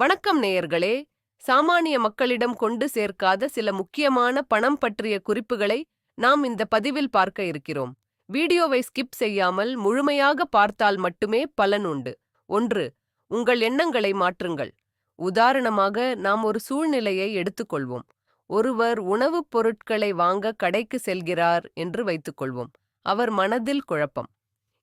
வணக்கம் நேயர்களே. சாமானிய மக்களிடம் கொண்டு சேர்க்காத சில முக்கியமான பணம் பற்றிய குறிப்புகளை நாம் இந்த பதிவில் பார்க்க இருக்கிறோம். வீடியோவை ஸ்கிப் செய்யாமல் முழுமையாக பார்த்தால் மட்டுமே பலன் உண்டு. 1. உங்கள் எண்ணங்களை மாற்றுங்கள். உதாரணமாக, நாம் ஒரு சூழ்நிலையை எடுத்துக்கொள்வோம். ஒருவர் உணவுப் பொருட்களை வாங்க கடைக்கு செல்கிறார் என்று வைத்துக்கொள்வோம். அவர் மனதில் குழப்பம்.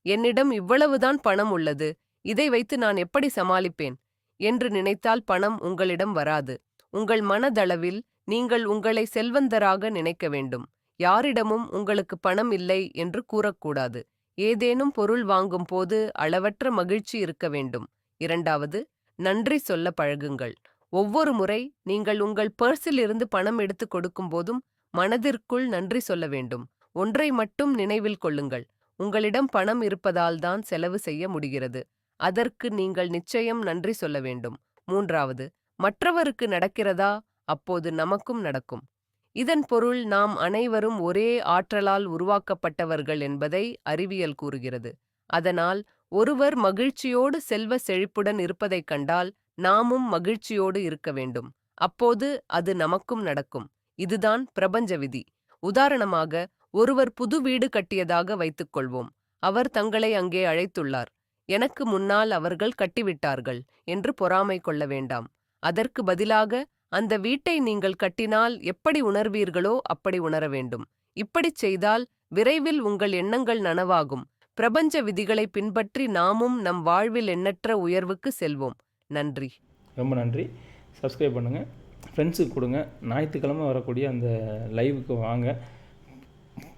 என்னிடம் இவ்வளவுதான் பணம் உள்ளது, இதை வைத்து நான் எப்படி சமாளிப்பேன் என்று நினைத்தால் பணம் உங்களிடம் வராது. உங்கள் மனதளவில் நீங்கள் உங்களை செல்வந்தராக நினைக்க வேண்டும். யாரிடமும் உங்களுக்கு பணம் இல்லை என்று கூறக்கூடாது. ஏதேனும் பொருள் வாங்கும் போது அளவற்ற மகிழ்ச்சி இருக்க வேண்டும். 2. நன்றி சொல்ல பழகுங்கள். ஒவ்வொரு முறை நீங்கள் உங்கள் பர்ஸில் இருந்து பணம் எடுத்து கொடுக்கும் போதும் மனதிற்குள் நன்றி சொல்ல வேண்டும். ஒன்றை மட்டும் நினைவில் கொள்ளுங்கள். உங்களிடம் பணம் இருப்பதால் தான் செலவு செய்ய முடிகிறது. அதற்கு நீங்கள் நிச்சயம் நன்றி சொல்ல வேண்டும். 3. மற்றவருக்கு நடக்கிறதா, அப்போது நமக்கும் நடக்கும். இதன் பொருள் நாம் அனைவரும் ஒரே ஆற்றலால் உருவாக்கப்பட்டவர்கள் என்பதை அறிவியல் கூறுகிறது. அதனால் ஒருவர் மகிழ்ச்சியோடு செல்வ செழிப்புடன் இருப்பதைக் கண்டால் நாமும் மகிழ்ச்சியோடு இருக்க வேண்டும். அப்போது அது நமக்கும் நடக்கும். இதுதான் பிரபஞ்ச விதி. உதாரணமாக, ஒருவர் புது வீடு கட்டியதாக வைத்துக்கொள்வோம். அவர் தங்களை அங்கே அழைத்துள்ளார். எனக்கு முன்னால் அவர்கள் கட்டிவிட்டார்கள் என்று பொறாமை கொள்ள வேண்டாம். அதற்கு பதிலாக, அந்த வீட்டை நீங்கள் கட்டினால் எப்படி உணர்வீர்களோ அப்படி உணர வேண்டும். இப்படிச் செய்தால் விரைவில் உங்கள் எண்ணங்கள் நனவாகும். பிரபஞ்ச விதிகளை பின்பற்றி நாமும் நம் வாழ்வில் எண்ணற்ற உயர்வுக்கு செல்வோம். நன்றி. ரொம்ப நன்றி. சப்ஸ்கிரைப் பண்ணுங்கள், ஃப்ரெண்ட்ஸுக்கு கொடுங்க. ஞாயிற்றுக்கிழமை வரக்கூடிய அந்த லைவுக்கு வாங்க.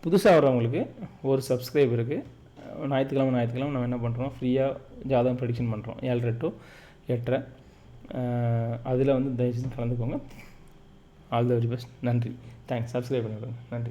புதுசாக வரவங்களுக்கு ஒரு சப்ஸ்கிரைப் இருக்குது. ஞாயிற்றுக்கிழமை நம்ம என்ன பண்ணுறோம், ஃப்ரீயாக ஜாதகம் ப்ரெடிக்ஷன் பண்ணுறோம். 7:30 to 8:30. அதில் வந்து தயவுசெய்து கலந்துக்கோங்க. All the very best. நன்றி. தேங்க்ஸ். சப்ஸ்கிரைப் பண்ணிவிடுங்க. நன்றி.